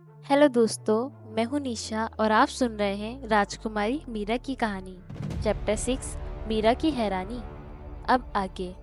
Hello दोस्तों, मैं हूं निशा और आप सुन रहे हैं राजकुमारी मीरा की कहानी। चैप्टर 6, मीरा की हैरानी। अब आगे।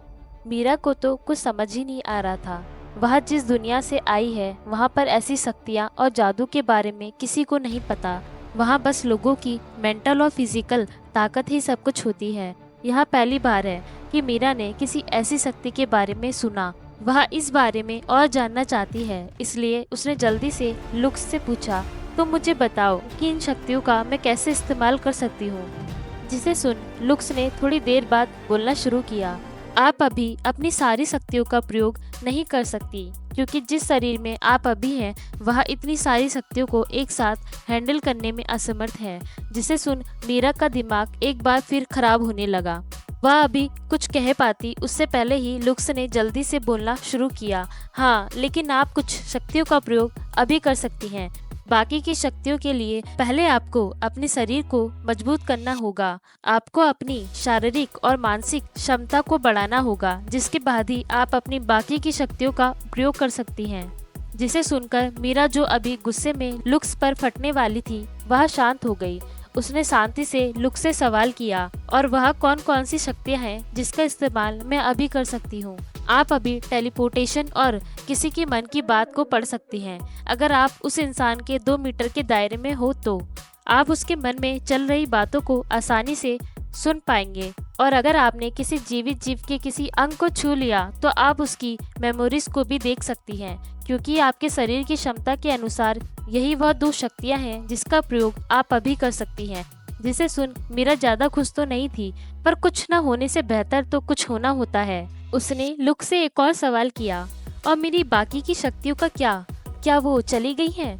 मीरा को तो कुछ समझ ही नहीं आ रहा था। वह जिस दुनिया से आई है वहाँ पर ऐसी शक्तियाँ और जादू के बारे में किसी को नहीं पता। वहाँ बस लोगों की मेंटल और फिजिकल ताकत ही सब कुछ होती है। यह पहली बार है कि मीरा ने किसी ऐसी शक्ति के बारे में सुना। वह इस बारे में और जानना चाहती है, इसलिए उसने जल्दी से लुक्स से पूछा, तो मुझे बताओ कि इन शक्तियों का मैं कैसे इस्तेमाल कर सकती हूँ। जिसे सुन लुक्स ने थोड़ी देर बाद बोलना शुरू किया। आप अभी अपनी सारी शक्तियों का प्रयोग नहीं कर सकती, क्योंकि जिस शरीर में आप अभी हैं वह इतनी सारी शक्तियों को एक साथ हैंडल करने में असमर्थ है। जिसे सुन मीरा का दिमाग एक बार फिर खराब होने लगा। वह अभी कुछ कह पाती उससे पहले ही लुक्स ने जल्दी से बोलना शुरू किया। हाँ, लेकिन आप कुछ शक्तियों का प्रयोग अभी कर सकती हैं। बाकी की शक्तियों के लिए पहले आपको अपने शरीर को मजबूत करना होगा। आपको अपनी शारीरिक और मानसिक क्षमता को बढ़ाना होगा, जिसके बाद ही आप अपनी बाकी की शक्तियों का प्रयोग कर सकती हैं। जिसे सुनकर मीरा, जो अभी गुस्से में लुक्स पर फटने वाली थी, वह शांत हो गई। उसने शांति से लुक्स से सवाल किया, और वह कौन कौन सी शक्तियाँ हैं जिसका इस्तेमाल मैं अभी कर सकती हूँ। आप अभी टेलीपोर्टेशन और किसी की मन की बात को पढ़ सकती हैं। अगर आप उस इंसान के 2 मीटर के दायरे में हो तो आप उसके मन में चल रही बातों को आसानी से सुन पाएंगे। और अगर आपने किसी जीवित जीव के किसी अंग को छू लिया तो आप उसकी मेमोरीज को भी देख सकती हैं, क्योंकि आपके शरीर की क्षमता के अनुसार यही वह 2 शक्तियां हैं जिसका प्रयोग आप अभी कर सकती हैं। जिसे सुन मीरा ज्यादा खुश तो नहीं थी, पर कुछ न होने से बेहतर तो कुछ होना होता है। उसने लुक से एक और सवाल किया, और मेरी बाकी की शक्तियों का क्या वो चली गई हैं?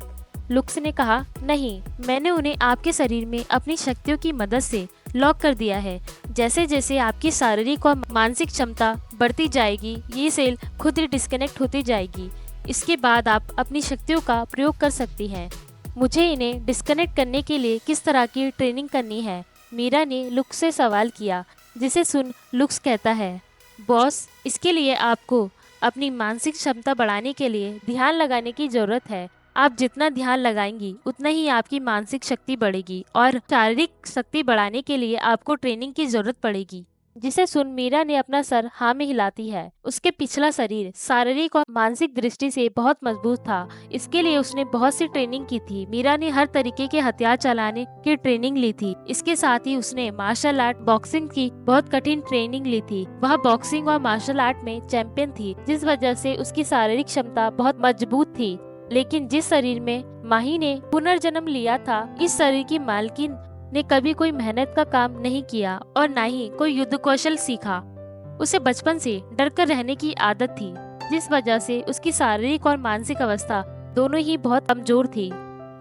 लुक्स ने कहा, नहीं, मैंने उन्हें आपके शरीर में अपनी शक्तियों की मदद से लॉक कर दिया है। जैसे जैसे आपकी शारीरिक और मानसिक क्षमता बढ़ती जाएगी, ये सेल खुद ही डिस्कनेक्ट होती जाएगी। इसके बाद आप अपनी शक्तियों का प्रयोग कर सकती हैं। मुझे इन्हें डिस्कनेक्ट करने के लिए किस तरह की ट्रेनिंग करनी है? मीरा ने लुक्स से सवाल किया। जिसे सुन लुक्स कहता है, बॉस, इसके लिए आपको अपनी मानसिक क्षमता बढ़ाने के लिए ध्यान लगाने की जरूरत है। आप जितना ध्यान लगाएंगी उतना ही आपकी मानसिक शक्ति बढ़ेगी, और शारीरिक शक्ति बढ़ाने के लिए आपको ट्रेनिंग की जरूरत पड़ेगी। जिसे सुन मीरा ने अपना सर हाँ में हिलाती है। उसके पिछला शरीर शारीरिक और मानसिक दृष्टि से बहुत मजबूत था। इसके लिए उसने बहुत सी ट्रेनिंग की थी। मीरा ने हर तरीके के हथियार चलाने की ट्रेनिंग ली थी। इसके साथ ही उसने मार्शल आर्ट बॉक्सिंग की बहुत कठिन ट्रेनिंग ली थी। वह बॉक्सिंग और मार्शल आर्ट में चैंपियन थी, जिस वजह से उसकी शारीरिक क्षमता बहुत मजबूत थी। लेकिन जिस शरीर में माही ने पुनर्जन्म लिया था, इस शरीर की मालकिन ने कभी कोई मेहनत का काम नहीं किया और न ही कोई युद्ध कौशल सीखा। उसे बचपन से डर कर रहने की आदत थी, जिस वजह से उसकी शारीरिक और मानसिक अवस्था दोनों ही बहुत कमजोर थी।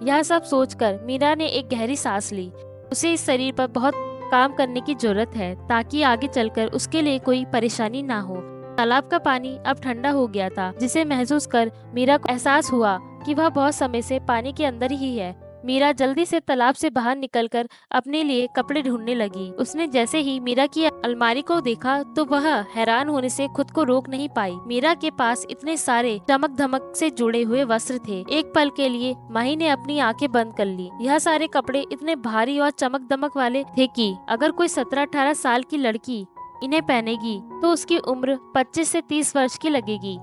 यह सब सोचकर मीरा ने एक गहरी सांस ली। उसे इस शरीर पर बहुत काम करने की जरूरत है, ताकि आगे चलकर उसके लिए कोई परेशानी ना हो। तालाब का पानी अब ठंडा हो गया था, जिसे महसूस कर मीरा को एहसास हुआ कि वह बहुत समय से पानी के अंदर ही है। मीरा जल्दी से तालाब से बाहर निकलकर अपने लिए कपड़े ढूंढने लगी। उसने जैसे ही मीरा की अलमारी को देखा तो वह हैरान होने से खुद को रोक नहीं पाई। मीरा के पास इतने सारे चमक धमक से जुड़े हुए वस्त्र थे। एक पल के लिए माही ने अपनी आंखें बंद कर ली। यह सारे कपड़े इतने भारी और चमक दमक वाले थे कि अगर कोई 17-18 साल की लड़की इन्हें पहनेगी तो उसकी उम्र 25 से 30 वर्ष की लगेगी।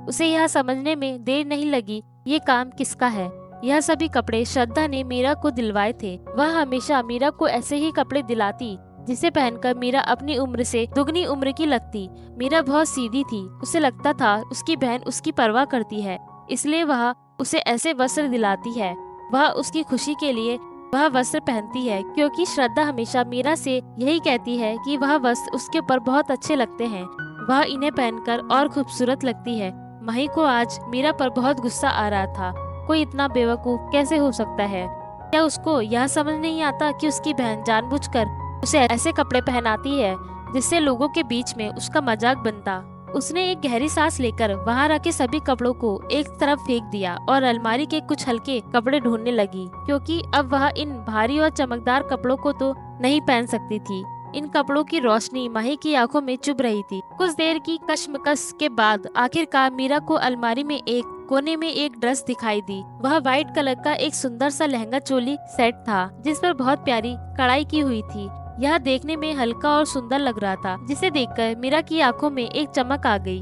उसे यह समझने में देर नहीं लगी ये काम किसका है। यह सभी कपड़े श्रद्धा ने मीरा को दिलवाए थे। वह हमेशा मीरा को ऐसे ही कपड़े दिलाती, जिसे पहनकर मीरा अपनी उम्र से दुगनी उम्र की लगती। मीरा बहुत सीधी थी। उसे लगता था उसकी बहन उसकी परवाह करती है, इसलिए वह उसे ऐसे वस्त्र दिलाती है। वह उसकी खुशी के लिए वह वस्त्र पहनती है, क्योंकि श्रद्धा हमेशा मीरा से यही कहती है कि वह वस्त्र उसके ऊपर बहुत अच्छे लगते हैं। वह इन्हें पहनकर और खूबसूरत लगती है। माही को आज मीरा पर बहुत गुस्सा आ रहा था। कोई इतना बेवकूफ कैसे हो सकता है? क्या उसको यह समझ नहीं आता कि उसकी बहन जानबूझकर उसे ऐसे कपड़े पहनाती है जिससे लोगों के बीच में उसका मजाक बनता। उसने एक गहरी सांस लेकर वहां रखे सभी कपड़ों को एक तरफ फेंक दिया और अलमारी के कुछ हल्के कपड़े ढूंढने लगी, क्योंकि अब वह इन भारी और चमकदार कपड़ों को तो नहीं पहन सकती थी। इन कपड़ों की रोशनी माही की आंखों में चुभ रही थी। कुछ देर की कश्मकश के बाद आखिरकार मीरा को अलमारी में एक कोने में एक ड्रेस दिखाई दी। वह व्हाइट कलर का एक सुंदर सा लहंगा चोली सेट था, जिस पर बहुत प्यारी कढ़ाई की हुई थी। यह देखने में हल्का और सुंदर लग रहा था, जिसे देखकर मीरा की आंखों में एक चमक आ गई।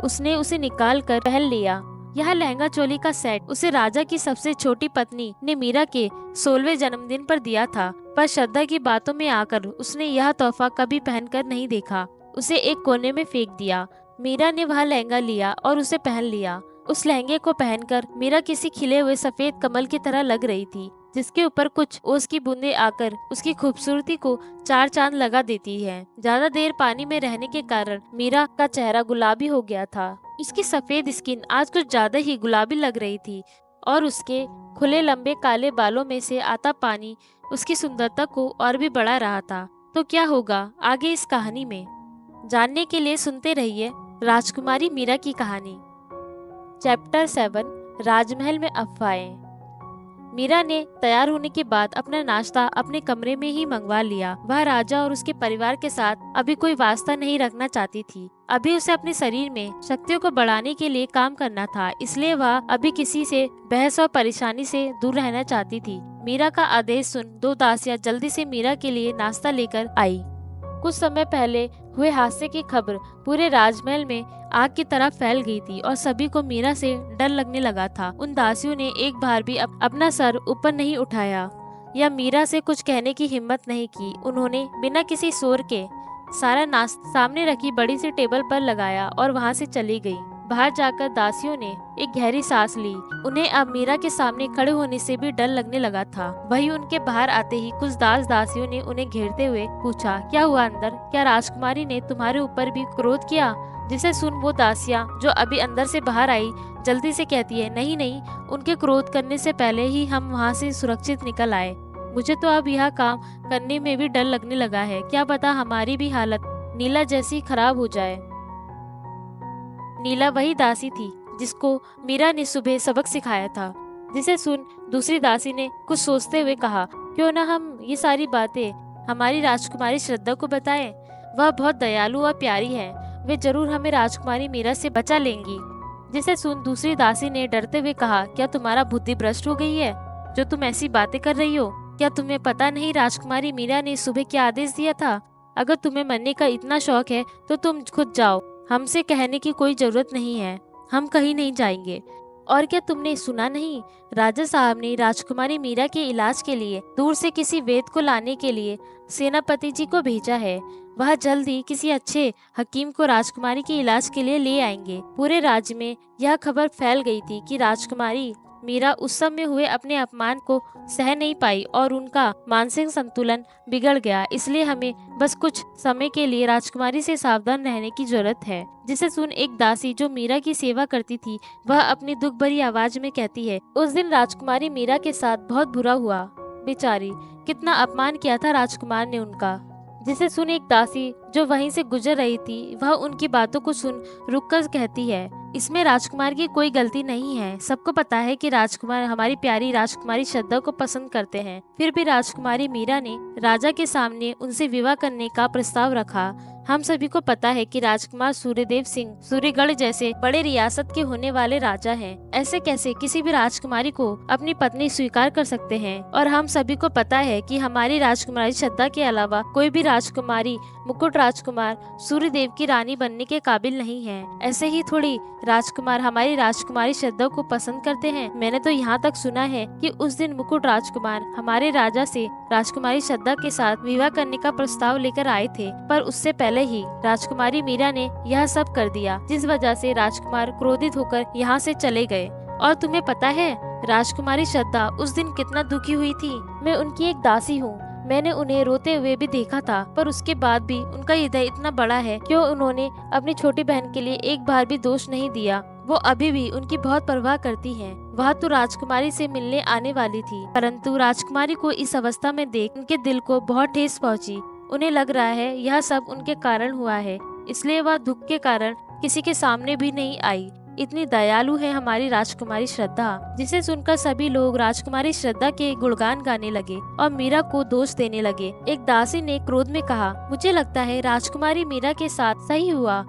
उसने उसे निकाल कर पहन लिया। यह लहंगा चोली का सेट उसे राजा की सबसे छोटी पत्नी ने मीरा के 16वें जन्मदिन पर दिया था, पर श्रद्धा की बातों में आकर उसने यह तोहफा कभी पहनकर नहीं देखा। उसे एक कोने में फेंक दिया। मीरा ने वह लहंगा लिया और उसे पहन लिया। उस लहंगे को पहनकर मीरा किसी खिले हुए सफेद कमल की तरह लग रही थी, जिसके ऊपर कुछ ओस की बूंदें आकर उसकी खूबसूरती को चार चांद लगा देती है। ज्यादा देर पानी में रहने के कारण मीरा का चेहरा गुलाबी हो गया था। उसकी सफेद स्किन आज कुछ ज्यादा ही गुलाबी लग रही थी और उसके खुले लंबे काले बालों में से आता पानी उसकी सुंदरता को और भी बढ़ा रहा था। तो क्या होगा आगे इस कहानी में, जानने के लिए सुनते रहिए राजकुमारी मीरा की कहानी। चैप्टर 7, राजमहल में अफवाहें। मीरा ने तैयार होने के बाद अपना नाश्ता अपने कमरे में ही मंगवा लिया। वह राजा और उसके परिवार के साथ अभी कोई वास्ता नहीं रखना चाहती थी। अभी उसे अपने शरीर में शक्तियों को बढ़ाने के लिए काम करना था, इसलिए वह अभी किसी से बहस और परेशानी से दूर रहना चाहती थी। मीरा का आदेश सुन 2 दासियां जल्दी से मीरा के लिए नाश्ता लेकर आई। कुछ समय पहले हुए हादसे की खबर पूरे राजमहल में आग की तरह फैल गई थी और सभी को मीरा से डर लगने लगा था। उन दासियों ने एक बार भी अपना सर ऊपर नहीं उठाया या मीरा से कुछ कहने की हिम्मत नहीं की। उन्होंने बिना किसी शोर के सारा नाश्ता सामने रखी बड़ी सी टेबल पर लगाया और वहां से चली गई। बाहर जाकर दासियों ने एक गहरी सांस ली। उन्हें अब मीरा के सामने खड़े होने से भी डर लगने लगा था। वही उनके बाहर आते ही कुछ दासियों ने उन्हें घेरते हुए पूछा, क्या हुआ अंदर? क्या राजकुमारी ने तुम्हारे ऊपर भी क्रोध किया? जिसे सुन वो दासियां जो अभी अंदर से बाहर आई जल्दी से कहती है, नहीं नहीं, उनके क्रोध करने से पहले ही हम वहाँ से सुरक्षित निकल आए। मुझे तो अब यह काम करने में भी डर लगने लगा है। क्या पता हमारी भी हालत नीला जैसी खराब हो जाए। नीला वही दासी थी जिसको मीरा ने सुबह सबक सिखाया था। जिसे सुन दूसरी दासी ने कुछ सोचते हुए कहा, क्यों न हम ये सारी बातें हमारी राजकुमारी श्रद्धा को बताएं। वह बहुत दयालु और प्यारी है, वे जरूर हमें राजकुमारी मीरा से बचा लेंगी। जिसे सुन दूसरी दासी ने डरते हुए कहा, क्या तुम्हारा बुद्धि भ्रष्ट हो गई है जो तुम ऐसी बातें कर रही हो? क्या तुम्हें पता नहीं राजकुमारी मीरा ने सुबह क्या आदेश दिया था? अगर तुम्हें मरने का इतना शौक है तो तुम खुद जाओ, हमसे कहने की कोई जरूरत नहीं है, हम कहीं नहीं जाएंगे। और क्या तुमने सुना नहीं, राजा साहब ने राजकुमारी मीरा के इलाज के लिए दूर से किसी वैद्य को लाने के लिए सेनापति जी को भेजा है। वह जल्द ही किसी अच्छे हकीम को राजकुमारी के इलाज के लिए ले आएंगे। पूरे राज्य में यह खबर फैल गई थी कि राजकुमारी मीरा उस समय हुए अपने अपमान को सह नहीं पाई और उनका मानसिक संतुलन बिगड़ गया। इसलिए हमें बस कुछ समय के लिए राजकुमारी से सावधान रहने की जरूरत है। जिसे सुन एक दासी जो मीरा की सेवा करती थी, वह अपनी दुख भरी आवाज में कहती है, उस दिन राजकुमारी मीरा के साथ बहुत बुरा हुआ। बेचारी, कितना अपमान किया था राजकुमार ने उनका। जिसे सुन एक दासी जो वहीं से गुजर रही थी, वह उनकी बातों को सुन रुककर कहती है, इसमें राजकुमार की कोई गलती नहीं है। सबको पता है कि राजकुमार हमारी प्यारी राजकुमारी श्रद्धा को पसंद करते हैं। फिर भी राजकुमारी मीरा ने राजा के सामने उनसे विवाह करने का प्रस्ताव रखा। हम सभी को पता है कि राजकुमार सूर्यदेव सिंह सूर्यगढ़ जैसे बड़े रियासत के होने वाले राजा हैं। ऐसे कैसे किसी भी राजकुमारी को अपनी पत्नी स्वीकार कर सकते हैं? और हम सभी को पता है कि हमारी राजकुमारी श्रद्धा के अलावा कोई भी राजकुमारी मुकुट राजकुमार सूर्यदेव की रानी बनने के काबिल नहीं है। ऐसे ही थोड़ी राजकुमार हमारी राजकुमारी श्रद्धा को पसंद करते हैं। मैंने तो यहाँ तक सुना है कि उस दिन मुकुट राजकुमार हमारे राजा से राजकुमारी श्रद्धा के साथ विवाह करने का प्रस्ताव लेकर आए थे, पर उससे पहले ही राजकुमारी मीरा ने यह सब कर दिया, जिस वजह से राजकुमार क्रोधित होकर यहाँ से चले गए। और तुम्हें पता है राजकुमारी श्रद्धा उस दिन कितना दुखी हुई थी। मैं उनकी एक दासी हूँ, मैंने उन्हें रोते हुए भी देखा था, पर उसके बाद भी उनका हृदय इतना बड़ा है कि उन्होंने अपनी छोटी बहन के लिए एक बार भी दोष नहीं दिया। वो अभी भी उनकी बहुत परवाह करती हैं। वह तो राजकुमारी से मिलने आने वाली थी, परंतु राजकुमारी को इस अवस्था में देख उनके दिल को बहुत ठेस पहुंची। उन्हें लग रहा है यह सब उनके कारण हुआ है, इसलिए वह दुख के कारण किसी के सामने भी नहीं आई। इतनी दयालु है हमारी राजकुमारी श्रद्धा। जिसे सुनकर सभी लोग राजकुमारी श्रद्धा के गुणगान गाने लगे और मीरा को दोष देने लगे। एक दासी ने क्रोध में कहा, मुझे लगता है राजकुमारी मीरा के साथ सही हुआ।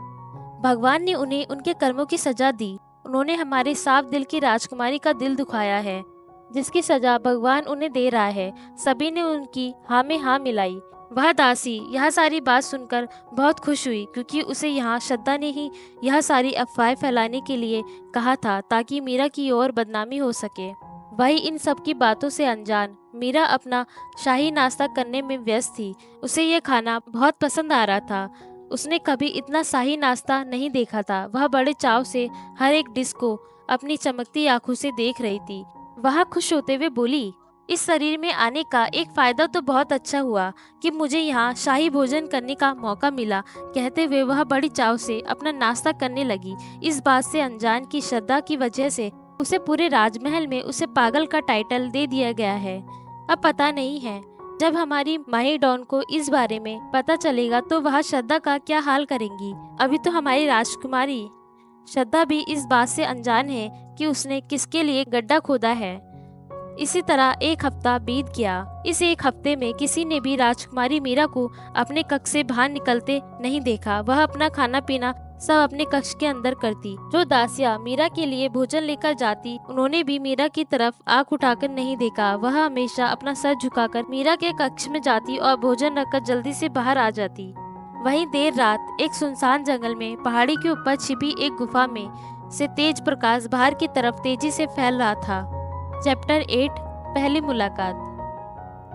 भगवान ने उन्हें उनके कर्मों की सजा दी। उन्होंने हमारे साफ दिल की राजकुमारी का दिल दुखाया है, जिसकी सजा भगवान उन्हें दे रहा है। सभी ने उनकी हाँ में हाँ मिलाई। वह दासी यह सारी बात सुनकर बहुत खुश हुई, क्योंकि उसे यहाँ श्रद्धा ने ही यह सारी अफवाहें फैलाने के लिए कहा था, ताकि मीरा की और बदनामी हो सके। वही इन सब की बातों से अनजान मीरा अपना शाही नाश्ता करने में व्यस्त थी। उसे यह खाना बहुत पसंद आ रहा था। उसने कभी इतना शाही नाश्ता नहीं देखा था। वह बड़े चाव से हर एक डिश को अपनी चमकती आंखों से देख रही थी। वह खुश होते हुए बोली, इस शरीर में आने का एक फायदा तो बहुत अच्छा हुआ कि मुझे यहाँ शाही भोजन करने का मौका मिला। कहते हुए वह बड़ी चाव से अपना नाश्ता करने लगी। इस बात से अनजान की श्रद्धा की वजह से उसे पूरे राजमहल में उसे पागल का टाइटल दे दिया गया है। अब पता नहीं है, जब हमारी माही डॉन को इस बारे में पता चलेगा तो वह श्रद्धा का क्या हाल करेंगी। अभी तो हमारी राजकुमारी श्रद्धा भी इस बात से अनजान है कि उसने किसके लिए गड्ढा खोदा है। इसी तरह एक हफ्ता बीत गया। इस एक हफ्ते में किसी ने भी राजकुमारी मीरा को अपने कक्ष से बाहर निकलते नहीं देखा। वह अपना खाना पीना सब अपने कक्ष के अंदर करती। जो दासियां मीरा के लिए भोजन लेकर जाती, उन्होंने भी मीरा की तरफ आंख उठाकर नहीं देखा। वह हमेशा अपना सर झुकाकर मीरा के कक्ष में जाती और भोजन रखकर जल्दी से बाहर आ जाती। वहीं देर रात एक सुनसान जंगल में पहाड़ी के ऊपर छिपी एक गुफा में से तेज प्रकाश बाहर की तरफ तेजी से फैल रहा था। चैप्टर 8 पहली मुलाकात।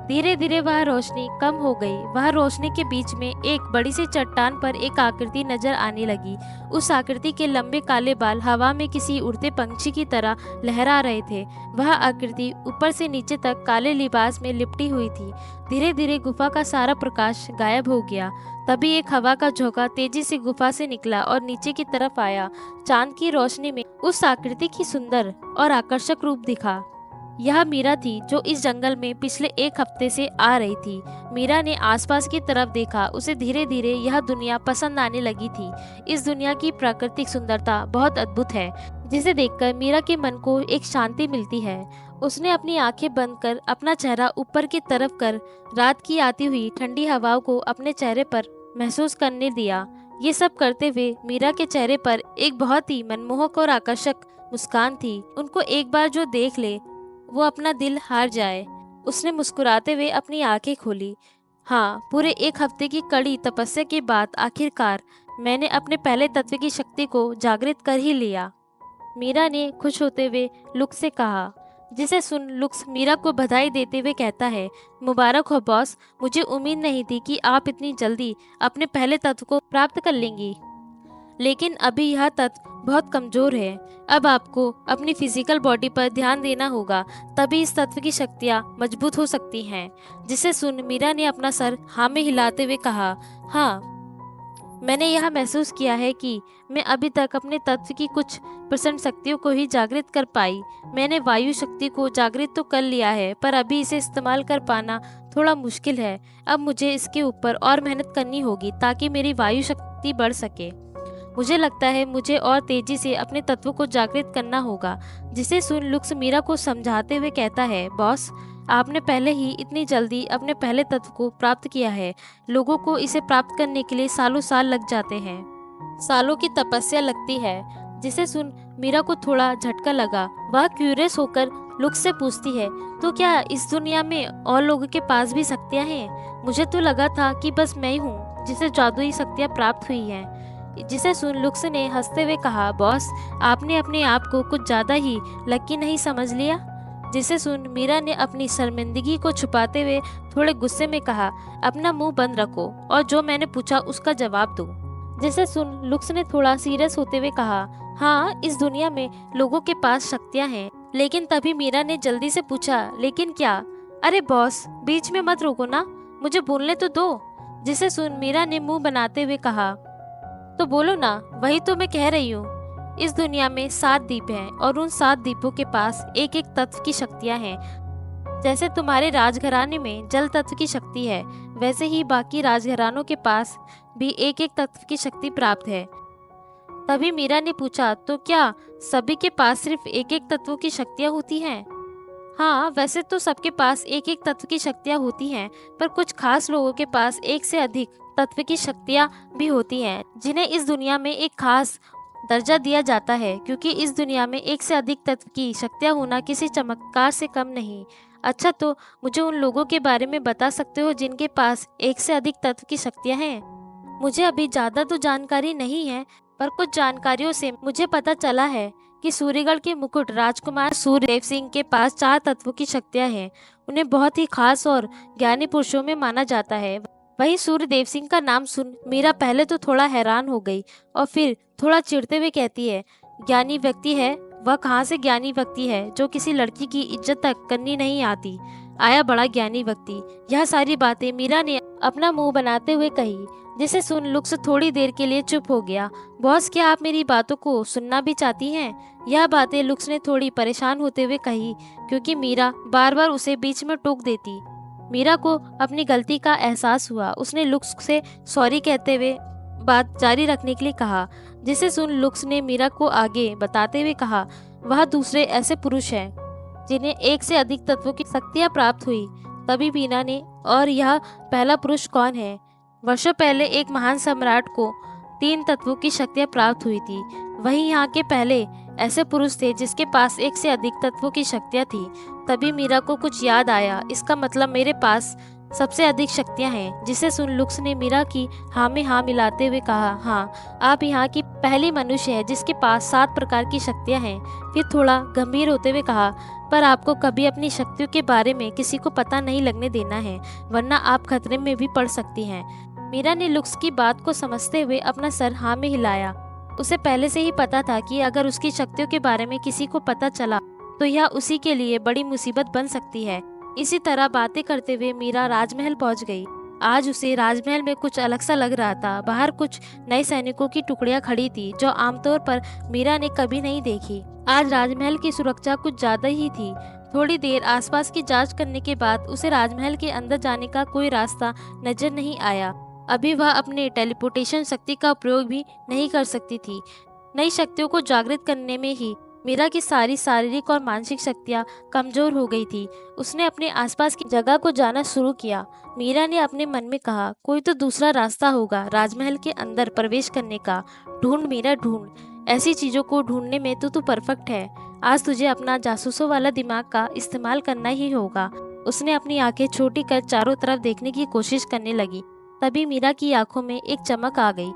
धीरे धीरे वह रोशनी कम हो गई। वह रोशनी के बीच में एक बड़ी सी चट्टान पर एक आकृति नजर आने लगी। उस आकृति के लंबे काले बाल हवा में किसी उड़ते पंछी की तरह लहरा रहे थे। वह आकृति ऊपर से नीचे तक काले लिबास में लिपटी हुई थी। धीरे धीरे गुफा का सारा प्रकाश गायब हो गया। तभी एक हवा का झोंका तेजी से गुफा से निकला और नीचे की तरफ आया। चांद की रोशनी में उस आकृति की सुंदर और आकर्षक रूप दिखा। यह मीरा थी, जो इस जंगल में पिछले एक हफ्ते से आ रही थी। मीरा ने आसपास की तरफ देखा। उसे धीरे धीरे यह दुनिया पसंद आने लगी थी। इस दुनिया की प्राकृतिक सुंदरता बहुत अद्भुत है, जिसे देखकर मीरा के मन को एक शांति मिलती है। उसने अपनी आंखें बंद कर अपना चेहरा ऊपर की तरफ कर रात की आती हुई ठंडी हवाओं को अपने चेहरे पर महसूस करने दिया। ये सब करते हुए मीरा के चेहरे पर एक बहुत ही मनमोहक और आकर्षक मुस्कान थी। उनको एक बार जो देख ले वो अपना दिल हार जाए। उसने मुस्कुराते हुए अपनी आंखें खोली। हाँ, पूरे एक हफ्ते की कड़ी तपस्या के बाद आखिरकार मैंने अपने पहले तत्व की शक्ति को जागृत कर ही लिया। मीरा ने खुश होते हुए लुक्स से कहा, जिसे सुन लुक्स मीरा को बधाई देते हुए कहता है, मुबारक हो बॉस, मुझे उम्मीद नहीं थी कि आप इतनी जल्दी अपने पहले तत्व को प्राप्त कर लेंगी, लेकिन अभी यह तत्व बहुत कमजोर है। अब आपको अपनी फिजिकल बॉडी पर ध्यान देना होगा, तभी इस तत्व की शक्तियाँ मजबूत हो सकती हैं। जिसे सुन मीरा ने अपना सर हाँ में हिलाते हुए कहा, हाँ, मैंने यह महसूस किया है कि मैं अभी तक अपने तत्व की कुछ % शक्तियों को ही जागृत कर पाई। मैंने वायु शक्ति को जागृत तो कर लिया है, पर अभी इसे इस्तेमाल कर पाना थोड़ा मुश्किल है। अब मुझे इसके ऊपर और मेहनत करनी होगी ताकि मेरी वायु शक्ति बढ़ सके। मुझे लगता है मुझे और तेजी से अपने तत्व को जागृत करना होगा। जिसे सुन लुक्स मीरा को समझाते हुए कहता है, बॉस, आपने पहले ही इतनी जल्दी अपने पहले तत्व को प्राप्त किया है। लोगों को इसे प्राप्त करने के लिए सालों साल लग जाते हैं, सालों की तपस्या लगती है। जिसे सुन मीरा को थोड़ा झटका लगा। वह क्यूरियस होकर लुक्स से पूछती है, तो क्या इस दुनिया में और लोगों के पास भी शक्तियाँ हैं? मुझे तो लगा था कि बस मैं ही हूँ जिसे जादुई शक्तियाँ प्राप्त हुई हैं। जिसे सुन लुक्स ने हंसते हुए कहा, बॉस, आपने अपने आप को कुछ ज्यादा ही लकी नहीं समझ लिया? जिसे सुन मीरा ने अपनी शर्मिंदगी को छुपाते हुए थोड़े गुस्से में कहा, अपना मुंह बंद रखो और जो मैंने पूछा उसका जवाब दो। जिसे सुन लुक्स ने थोड़ा सीरियस होते हुए कहा, हाँ, इस दुनिया में लोगों के पास शक्तियाँ हैं। लेकिन तभी मीरा ने जल्दी से पूछा, लेकिन क्या? अरे बॉस, बीच में मत रोको ना, मुझे बोलने तो दो। जिसे सुन मीरा ने मुंह बनाते हुए कहा, तो बोलो ना। वही तो मैं कह रही हूँ। इस दुनिया में 7 द्वीप हैं और उन 7 द्वीपों के पास एक एक तत्व की शक्तियाँ हैं। जैसे तुम्हारे राजघराने में जल तत्व की शक्ति है, वैसे ही बाकी राजघरानों के पास भी एक एक तत्व की शक्ति प्राप्त है। तभी मीरा ने पूछा, तो क्या सभी के पास सिर्फ एक एक तत्वों की शक्तियाँ होती हैं? हाँ, वैसे तो सबके पास एक एक तत्व की शक्तियाँ होती हैं, पर कुछ खास लोगों के पास एक से अधिक तत्व की शक्तियाँ भी होती हैं, जिन्हें इस दुनिया में एक खास दर्जा दिया जाता है, क्योंकि इस दुनिया में एक से अधिक तत्व की शक्तियाँ होना किसी चमत्कार से कम नहीं। अच्छा, तो मुझे उन लोगों के बारे में बता सकते हो जिनके पास एक से अधिक तत्व की शक्तियाँ हैं? मुझे अभी ज़्यादा तो जानकारी नहीं है, पर कुछ जानकारियों से मुझे पता चला है कि सूर्यगढ़ के मुकुट राजकुमार सूर्यदेव सिंह के पास 4 तत्वों की शक्तियाँ हैं। उन्हें बहुत ही खास और ज्ञानी पुरुषों में माना जाता है। वहीं सूर्यदेव सिंह का नाम सुन मीरा पहले तो थोड़ा हैरान हो गई और फिर थोड़ा चिढ़ते हुए कहती है, ज्ञानी व्यक्ति है? वह कहाँ से ज्ञानी व्यक्ति है जो किसी लड़की की इज्जत तक करनी नहीं आती? आया बड़ा ज्ञानी व्यक्ति। यह सारी बातें मीरा ने अपना मुंह बनाते हुए कही, जिसे सुन लुक्स थोड़ी देर के लिए चुप हो गया। बॉस, क्या आप मेरी बातों को सुनना भी चाहती हैं? यह बातें लुक्स ने थोड़ी परेशान होते हुए कही, क्योंकि मीरा बार बार उसे बीच में टोक देती। मीरा को अपनी गलती का एहसास हुआ। उसने लुक्स से सॉरी कहते हुए बात जारी रखने के लिए कहा, जिसे सुन लुक्स ने मीरा को आगे बताते हुए कहा, वह दूसरे ऐसे पुरुष हैं जिन्हें एक से अधिक तत्वों की शक्तियां प्राप्त हुई। तभी मीरा ने, और यह पहला पुरुष कौन है? वर्षों पहले एक महान सम्राट को 3 तत्वों की शक्तियां प्राप्त हुई थी। वही यहाँ के पहले ऐसे पुरुष थे जिसके पास एक से अधिक तत्वों की शक्तियां थी। तभी मीरा को कुछ याद आया, इसका मतलब मेरे पास सबसे अधिक शक्तियां हैं। जिसे सुन लुक्स ने मीरा की हाँ में हाँ मिलाते हुए कहा, हाँ, आप यहाँ की पहली मनुष्य है जिसके पास 7 प्रकार की शक्तियां हैं। फिर थोड़ा गंभीर होते हुए कहा, पर आपको कभी अपनी शक्तियों के बारे में किसी को पता नहीं लगने देना है, वरना आप खतरे में भी पड़ सकती हैं। मीरा ने लुक्स की बात को समझते हुए अपना सर हाँ में हिलाया। उसे पहले से ही पता था कि अगर उसकी शक्तियों के बारे में किसी को पता चला तो यह उसी के लिए बड़ी मुसीबत बन सकती है। इसी तरह बातें करते हुए मीरा राजमहल पहुंच गई। आज उसे राजमहल में कुछ अलग सा लग रहा था। बाहर कुछ नए सैनिकों की टुकड़ियां खड़ी थी जो आमतौर पर मीरा ने कभी नहीं देखी। आज राजमहल की सुरक्षा कुछ ज्यादा ही थी। थोड़ी देर आसपास की जांच करने के बाद उसे राजमहल के अंदर जाने का कोई रास्ता नजर नहीं आया। अभी वह अपने टेलीपोर्टेशन शक्ति का प्रयोग भी नहीं कर सकती थी। नई शक्तियों को जागृत करने में ही मीरा की सारी शारीरिक और मानसिक शक्तियाँ कमजोर हो गई थी। उसने अपने आसपास की जगह को जाना शुरू किया। मीरा ने अपने मन में कहा, कोई तो दूसरा रास्ता होगा राजमहल के अंदर प्रवेश करने का। ढूंढ मीरा ढूंढ, ऐसी चीजों को ढूंढने में तो तू परफेक्ट है। आज तुझे अपना जासूसों वाला दिमाग का इस्तेमाल करना ही होगा। उसने अपनी आंखें छोटी कर चारों तरफ देखने की कोशिश करने लगी। तभी मीरा की आंखों में एक चमक आ गई।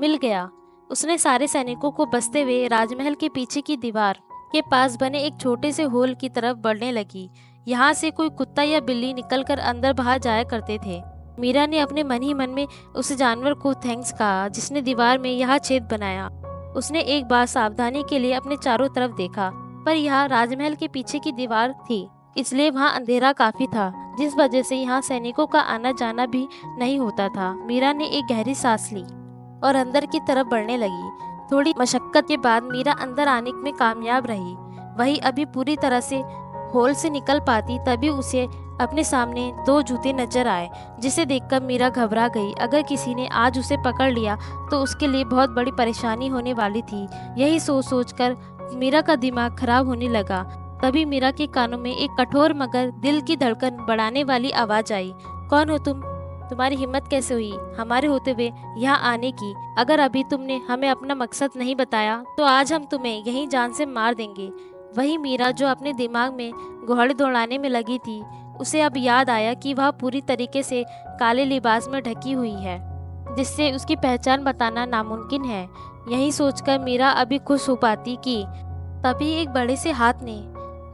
मिल गया। उसने सारे सैनिकों को बसते हुए राजमहल के पीछे की दीवार के पास बने एक छोटे से होल की तरफ बढ़ने लगी। यहाँ से कोई कुत्ता या बिल्ली निकलकर अंदर बाहर जाया करते थे। मीरा ने अपने मन ही मन में उस जानवर को थैंक्स कहा जिसने दीवार में यह छेद बनाया। उसने एक बार सावधानी के लिए अपने चारों तरफ देखा, पर यह राजमहल के पीछे की दीवार थी, इसलिए वहाँ अंधेरा काफी था, जिस वजह से यहाँ सैनिकों का आना जाना भी नहीं होता था। मीरा ने एक गहरी सांस ली और अंदर की तरफ बढ़ने लगी। थोड़ी मशक्कत के बाद मीरा अंदर आने में कामयाब रही। वही अभी पूरी तरह से होल से निकल पाती तभी उसे अपने सामने 2 जूते नजर आए, जिसे देखकर मीरा घबरा गई। अगर किसी ने आज उसे पकड़ लिया तो उसके लिए बहुत बड़ी परेशानी होने वाली थी। यही सोच सोचकर मीरा का दिमाग खराब होने लगा। तभी मीरा के कानों में एक कठोर मगर दिल की धड़कन बढ़ाने वाली आवाज आई, कौन हो तुम? तुम्हारी हिम्मत कैसे हुई हमारे होते हुए यहाँ आने की? अगर अभी तुमने हमें अपना मकसद नहीं बताया तो आज हम तुम्हें यहीं जान से मार देंगे। वही मीरा जो अपने दिमाग में घोड़े दौड़ाने में लगी थी, उसे अब याद आया कि वह पूरी तरीके से काले लिबास में ढकी हुई है, जिससे उसकी पहचान बताना नामुमकिन है। यही सोचकर मीरा अभी खुश हो पाती कि तभी एक बड़े से हाथ ने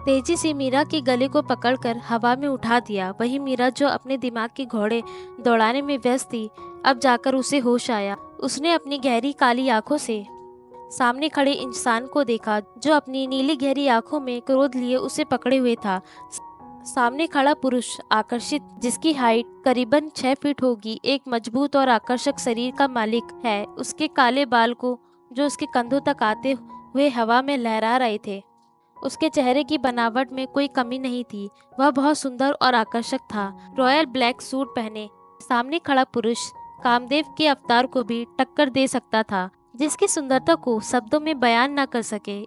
तेजी से मीरा के गले को पकड़कर हवा में उठा दिया। वही मीरा जो अपने दिमाग के घोड़े दौड़ाने में व्यस्त थी, अब जाकर उसे होश आया। उसने अपनी गहरी काली आंखों से सामने खड़े इंसान को देखा जो अपनी नीली गहरी आंखों में क्रोध लिए उसे पकड़े हुए था। सामने खड़ा पुरुष आकर्षित, जिसकी हाइट करीबन 6 फीट होगी, एक मजबूत और आकर्षक शरीर का मालिक है। उसके काले बाल को जो उसके कंधों तक आते हुए हवा में लहरा रहे थे। उसके चेहरे की बनावट में कोई कमी नहीं थी। वह बहुत सुंदर और आकर्षक था। रॉयल ब्लैक सूट पहने सामने खड़ा पुरुष कामदेव के अवतार को भी टक्कर दे सकता था, जिसकी सुंदरता को शब्दों में बयान न कर सके।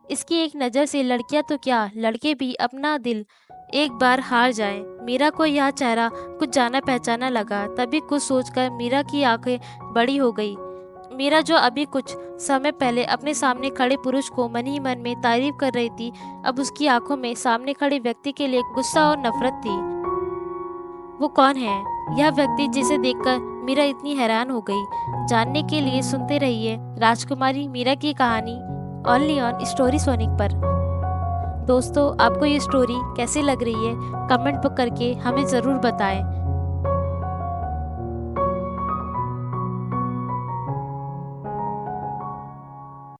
इसकी एक नज़र से लड़कियां तो क्या, लड़के भी अपना दिल एक बार हार जाएं। मीरा को यह चेहरा कुछ जाना पहचाना लगा। तभी कुछ सोचकर मीरा की आंखें बड़ी हो गई। मीरा जो अभी कुछ समय पहले अपने सामने खड़े पुरुष को मन ही मन में तारीफ कर रही थी, अब उसकी आंखों में सामने खड़े व्यक्ति के लिए गुस्सा और नफरत थी। वो कौन है यह व्यक्ति जिसे देखकर मीरा इतनी हैरान हो गई? जानने के लिए सुनते रहिए राजकुमारी मीरा की कहानी ओनली ऑन स्टोरी सोनिक पर। दोस्तों, आपको ये स्टोरी कैसी लग रही है कमेंट करके हमें ज़रूर बताएं।